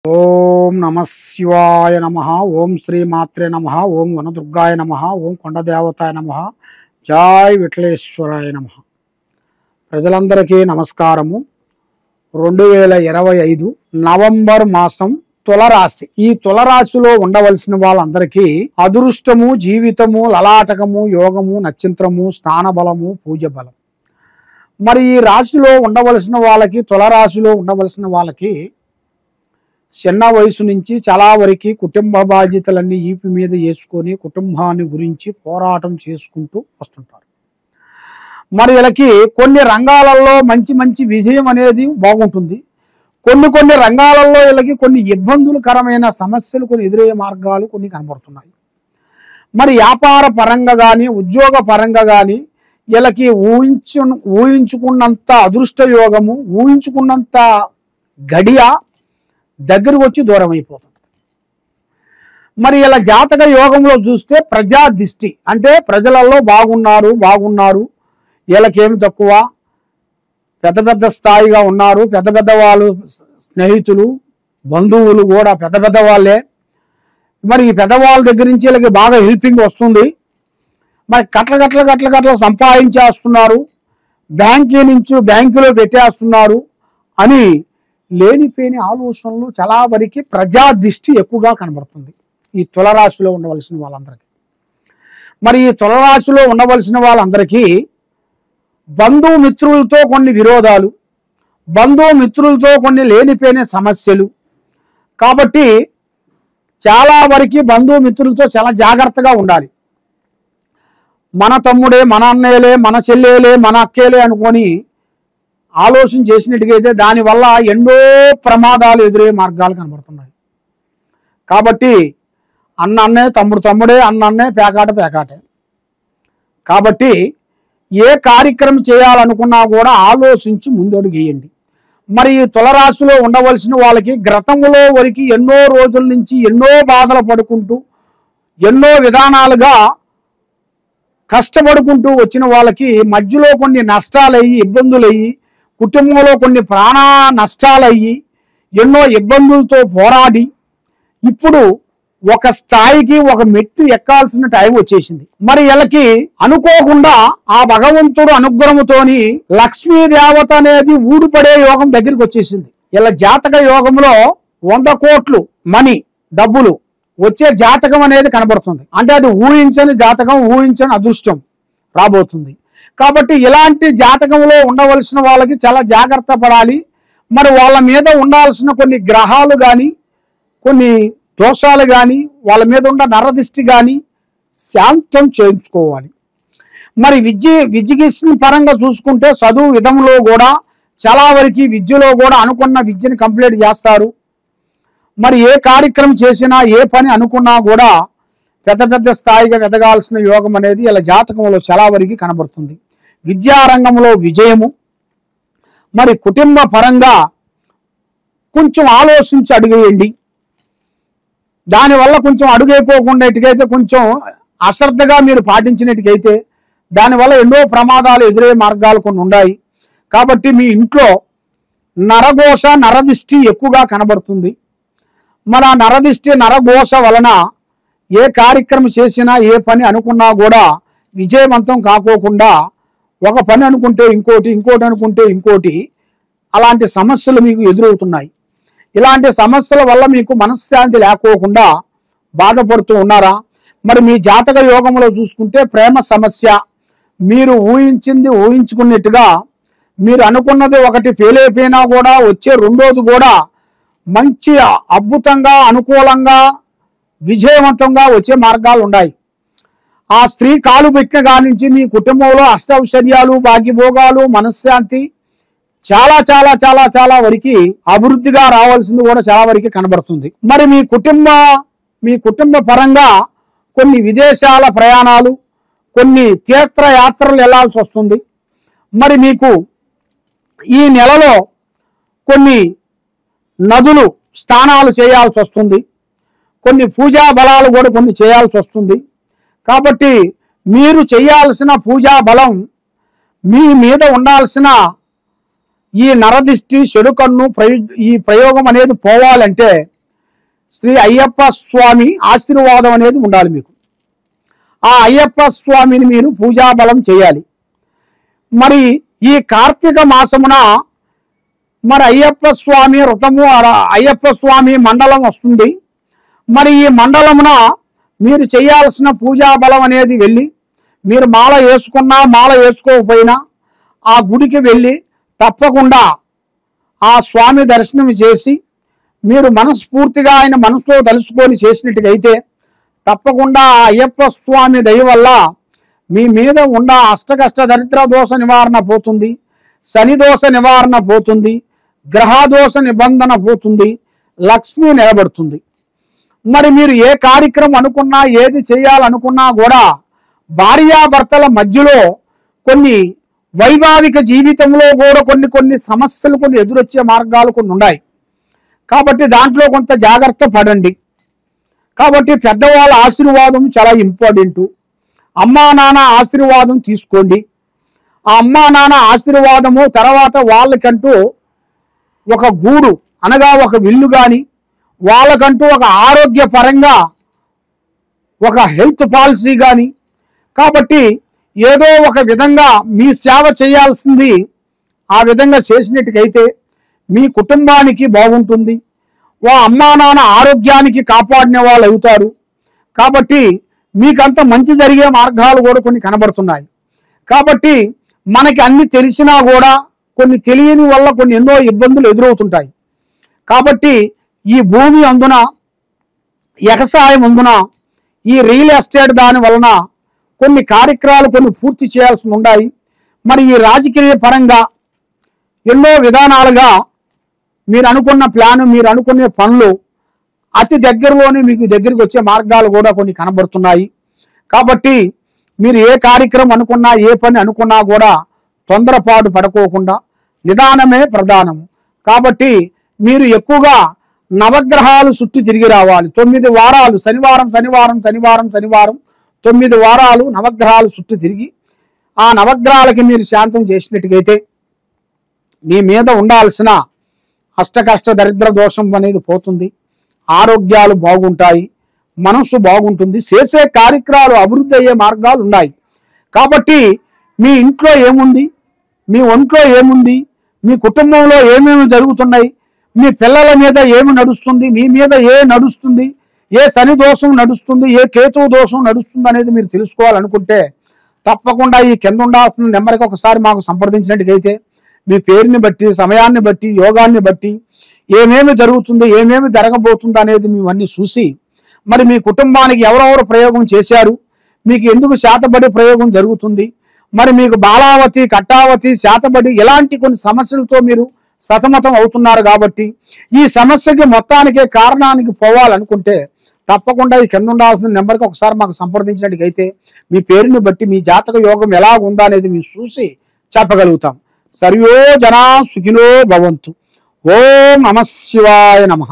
ఓం నమ శివాయ నమః. ఓం శ్రీ మాత్రే నమః. ఓం వనదుర్గాయ నమః. ఓం కొండదేవతాయ నమః. జై విఠలేశ్వరాయ నమః. ప్రజలందరికీ నమస్కారము. 2025 నవంబర్ మాసం తులరాశి. ఈ తులరాశిలో ఉండవలసిన వాళ్ళందరికీ అదృష్టము, జీవితము, లలాటకము, యోగము, నక్షత్రము, స్థానబలము, పూజ బలం. మరి ఈ రాశిలో ఉండవలసిన వాళ్ళకి, తులరాశిలో ఉండవలసిన వాళ్ళకి చిన్న వయసు నుంచి చాలా వరకు కుటుంబ బాధ్యతలన్నీ ఈపి మీద వేసుకొని కుటుంబాన్ని గురించి పోరాటం చేసుకుంటూ వస్తుంటారు. మరి వీళ్ళకి కొన్ని రంగాలలో మంచి మంచి విజయం అనేది బాగుంటుంది. కొన్ని రంగాలలో వీళ్ళకి కొన్ని ఇబ్బందులకరమైన సమస్యలు, కొన్ని ఎదురయ్యే మార్గాలు కొన్ని కనబడుతున్నాయి. మరి వ్యాపార పరంగా కానీ, ఉద్యోగ పరంగా కానీ వీళ్ళకి ఊహించుకున్నంత అదృష్ట యోగము, ఊహించుకున్నంత గడియ దగ్గరకు వచ్చి దూరం అయిపోతుంది. మరి ఇలా జాతక యోగంలో చూస్తే ప్రజా దిష్టి అంటే ప్రజలలో బాగున్నారు, వీళ్ళకేమి తక్కువ, పెద్ద స్థాయిగా ఉన్నారు, పెద్ద వాళ్ళు స్నేహితులు, బంధువులు కూడా పెద్ద వాళ్ళే. మరి ఈ పెద్దవాళ్ళ దగ్గర నుంచి వీళ్ళకి బాగా హెల్పింగ్ వస్తుంది. మరి కట్ల సంపాదించేస్తున్నారు, బ్యాంకులో పెట్టేస్తున్నారు అని లేనిపోయిన ఆలోచనలు చాలా వరకు ప్రజా దిష్టి ఎక్కువగా కనబడుతుంది ఈ తులరాశిలో ఉండవలసిన వాళ్ళందరికీ. మరి ఈ తులరాశిలో ఉండవలసిన వాళ్ళందరికీ బంధుమిత్రులతో కొన్ని విరోధాలు, బంధుమిత్రులతో కొన్ని లేనిపోయిన సమస్యలు. కాబట్టి చాలా వరకు బంధుమిత్రులతో చాలా జాగ్రత్తగా ఉండాలి. మన తమ్ముడే, మన అన్నయ్యలే, మన చెల్లెలే, మన అక్కేలే అనుకొని ఆలోచన చేసినట్టుగైతే దానివల్ల ఎన్నో ప్రమాదాలు ఎదురయ్యే మార్గాలు కనబడుతున్నాయి. కాబట్టి అన్నే, తమ్ముడే, అన్నే, పేకాటే. కాబట్టి ఏ కార్యక్రమం చేయాలనుకున్నా కూడా ఆలోచించి ముందడుగు వేయండి. మరి ఈ తులరాశిలో ఉండవలసిన వాళ్ళకి గతంలో వరకు ఎన్నో రోజుల నుంచి ఎన్నో బాధలు పడుకుంటూ ఎన్నో విధానాలుగా కష్టపడుకుంటూ వచ్చిన వాళ్ళకి మధ్యలో కొన్ని నష్టాలయ్యి, ఇబ్బందులయ్యి, కుటుంబంలో కొన్ని ప్రాణ నష్టాలయ్యి ఎన్నో ఇబ్బందులతో పోరాడి ఇప్పుడు ఒక స్థాయికి ఒక మెట్టు ఎక్కాల్సిన టైం వచ్చేసింది. మరి వీళ్ళకి అనుకోకుండా ఆ భగవంతుడు అనుగ్రహంతోని లక్ష్మీదేవత అనేది ఊడిపడే యోగం దగ్గరికి వచ్చేసింది. వీళ్ళ జాతక యోగంలో 100 కోట్లు మనీ, డబ్బులు వచ్చే జాతకం అనేది కనబడుతుంది. అంటే అది ఊహించని జాతకం, ఊహించని అదృష్టం రాబోతుంది. కాబట్టి ఇలాంటి జాతకంలో ఉండవలసిన వాళ్ళకి చాలా జాగ్రత్త పడాలి. మరి వాళ్ళ మీద ఉండాల్సిన కొన్ని గ్రహాలు కానీ, కొన్ని దోషాలు కానీ, వాళ్ళ మీద ఉన్న నరదిష్టి కానీ శాంతం చేయించుకోవాలి. మరి విద్య పరంగా చూసుకుంటే చదువు విధంలో కూడా చాలా వరకు విద్యలో కూడా అనుకున్న విద్యని కంప్లీట్ చేస్తారు. మరి ఏ కార్యక్రమం చేసినా, ఏ పని అనుకున్నా కూడా పెద్ద స్థాయిగా ఎదగాల్సిన యోగం అనేది ఇలా జాతకంలో చాలా వరకు కనబడుతుంది. విద్యారంగంలో విజయము. మరి కుటుంబ పరంగా కొంచెం ఆలోచించి అడుగేయండి. దానివల్ల కొంచెం అడుగైపోకుండా ఇటుకైతే కొంచెం అశ్రద్ధగా మీరు పాటించినట్టుకైతే దానివల్ల ఎన్నో ప్రమాదాలు ఎదురయ్యే మార్గాలు కొన్ని ఉన్నాయి. కాబట్టి మీ ఇంట్లో నరఘోష, నరదిష్టి ఎక్కువగా కనబడుతుంది. మరి ఆ నరదిష్టి, నరఘోష వలన ఏ కార్యక్రమం చేసినా, ఏ పని అనుకున్నా కూడా విజయవంతం కాకోకుండా ఒక పని అనుకుంటే ఇంకోటి అనుకుంటే ఇంకోటి, అలాంటి సమస్యలు మీకు ఎదురవుతున్నాయి. ఇలాంటి సమస్యల వల్ల మీకు మనశ్శాంతి లేకోకుండా బాధపడుతూ ఉన్నారా? మరి మీ జాతక యోగంలో చూసుకుంటే ప్రేమ సమస్య, మీరు ఊహించుకున్నట్టుగా మీరు అనుకున్నది ఒకటి ఫెయిల్ అయిపోయినా కూడా వచ్చే రెండోది కూడా మంచి అద్భుతంగా, అనుకూలంగా, విజయవంతంగా వచ్చే మార్గాలు ఉన్నాయి. ఆ స్త్రీ కాలు పెట్టిన కాడి నుంచి మీ కుటుంబంలో అష్టౌశ్వర్యాలు, భాగ్యభోగాలు, మనశ్శాంతి చాలా వరకు అభివృద్ధిగా రావాల్సింది కూడా చాలా వరకు కనబడుతుంది. మరి మీ కుటుంబ పరంగా కొన్ని విదేశాల ప్రయాణాలు, కొన్ని తీర్థయాత్రలు వెళ్లాల్సి వస్తుంది. మరి మీకు ఈ నెలలో కొన్ని నదులు స్నానాలు చేయాల్సి వస్తుంది. కొన్ని పూజా బలాలు కూడా కొన్ని చేయాల్సి వస్తుంది. కాబట్టి మీరు చేయాల్సిన పూజా బలం, మీ మీద ఉండాల్సిన ఈ నరదిష్టి చెడు కన్ను ఈ ప్రయోగం అనేది పోవాలంటే శ్రీ అయ్యప్ప స్వామి ఆశీర్వాదం అనేది ఉండాలి మీకు. ఆ అయ్యప్ప స్వామిని మీరు పూజాబలం చేయాలి. మరి ఈ కార్తీక మాసమున మరి అయ్యప్ప స్వామి వ్రతము, అయ్యప్ప స్వామి మండలం వస్తుంది. మరి ఈ మండలమున మీరు చేయాల్సిన పూజాబలం అనేది వెళ్ళి, మీరు మాల వేసుకున్నా మాల వేసుకోకపోయినా ఆ గుడికి వెళ్ళి తప్పకుండా ఆ స్వామి దర్శనం చేసి మీరు మనస్ఫూర్తిగా ఆయన మనసులో తలుసుకొని చేసినట్టుగైతే తప్పకుండా ఆ అయ్యప్ప స్వామి దయ వల్ల మీ మీద ఉన్న అష్టకష్ట దరిద్ర దోష నివారణ పోతుంది, శని దోష నివారణ పోతుంది, గ్రహదోష నిబంధన పోతుంది, లక్ష్మి నిలబడుతుంది. మరి మీరు ఏ కార్యక్రమం అనుకున్నా, ఏది చేయాలనుకున్నా కూడా భార్యాభర్తల మధ్యలో కొన్ని వైవాహిక జీవితంలో కూడా కొన్ని సమస్యలు ఎదురొచ్చే మార్గాలు కొన్ని ఉన్నాయి. కాబట్టి దాంట్లో కొంత జాగ్రత్త పడండి. కాబట్టి పెద్దవాళ్ళ ఆశీర్వాదం చాలా ఇంపార్టెంట్. అమ్మా నాన్న ఆశీర్వాదం తీసుకోండి. ఆ అమ్మా నాన్న ఆశీర్వాదము తర్వాత వాళ్ళకంటూ ఒక గూడు అనగా ఒక విల్లు కానీ, వాళ్ళకంటూ ఒక ఆరోగ్యపరంగా ఒక హెల్త్ పాలసీ కానీ, కాబట్టి ఏదో ఒక విధంగా మీ సేవ చేయాల్సింది ఆ విధంగా చేసినట్టుకైతే మీ కుటుంబానికి బాగుంటుంది. అమ్మా నాన్న ఆరోగ్యానికి కాపాడిన వాళ్ళు అవుతారు. కాబట్టి మీకంత మంచి జరిగే మార్గాలు కూడా కొన్ని కనబడుతున్నాయి. కాబట్టి మనకి అన్ని తెలిసినా కూడా కొన్ని తెలియని వల్ల కొన్ని ఎన్నో ఇబ్బందులు ఎదురవుతుంటాయి. కాబట్టి ఈ భూమి అందున, వ్యవసాయం అందున, ఈ రియల్ ఎస్టేట్ దాని వలన కొన్ని కార్యక్రమాలు కొన్ని పూర్తి చేయాల్సి ఉన్నాయి. మరి ఈ రాజకీయ పరంగా ఎన్నో విధానాలుగా మీరు అనుకున్న ప్లాను, మీరు అనుకునే పనులు అతి దగ్గరలోనే మీకు దగ్గరికి వచ్చే మార్గాలు కూడా కొన్ని కనబడుతున్నాయి. కాబట్టి మీరు ఏ కార్యక్రమం అనుకున్నా, ఏ పని అనుకున్నా కూడా తొందరపాటు పడుకోకుండా నిదానమే ప్రధానము. కాబట్టి మీరు ఎక్కువగా నవగ్రహాలు చుట్టూ తిరిగి రావాలి. 9 వారాలు శనివారం 9 వారాలు నవగ్రహాలు చుట్టూ తిరిగి ఆ నవగ్రహాలకి మీరు శాంతం చేసినట్టుగైతే మీ మీద ఉండాల్సిన అష్టకష్ట దరిద్ర దోషం అనేది పోతుంది, ఆరోగ్యాలు బాగుంటాయి, మనసు బాగుంటుంది, చేసే కార్యక్రమాలు అభివృద్ధి అయ్యే మార్గాలు ఉన్నాయి. కాబట్టి మీ ఇంట్లో ఏముంది, మీ ఒంట్లో ఏముంది, మీ కుటుంబంలో ఏమేమి జరుగుతున్నాయి, మీ పిల్లల మీద ఏమి నడుస్తుంది, మీ మీద ఏ నడుస్తుంది, ఏ శని దోషం నడుస్తుంది, ఏ కేతువు దోషం నడుస్తుంది అనేది మీరు తెలుసుకోవాలనుకుంటే తప్పకుండా ఈ కింద ఉండాల్సిన నెంబర్కి ఒకసారి మాకు సంప్రదించినట్టుగైతే మీ పేరుని బట్టి, సమయాన్ని బట్టి, యోగాన్ని బట్టి ఏమేమి జరుగుతుంది, ఏమేమి జరగబోతుంది అనేది మేమన్నీ చూసి మరి మీ కుటుంబానికి ఎవరెవరు ప్రయోగం చేశారు, మీకు ఎందుకు శాతబడి ప్రయోగం జరుగుతుంది, మరి మీకు బాలావతి, కట్టావతి, శాతబడి ఇలాంటి కొన్ని సమస్యలతో మీరు సతమతం అవుతున్నారు. కాబట్టి ఈ సమస్యకి మొత్తానికే కారణానికి పోవాలనుకుంటే తప్పకుండా ఈ కింద ఉండాల్సిన నెంబర్కి ఒకసారి మాకు సంప్రదించినట్టుగైతే మీ పేరుని బట్టి మీ జాతక యోగం ఎలా ఉందా అనేది మీరు చూసి చెప్పగలుగుతాం. సర్వో జనా సుఖినో భవంతు. ఓం నమః శివాయ నమః.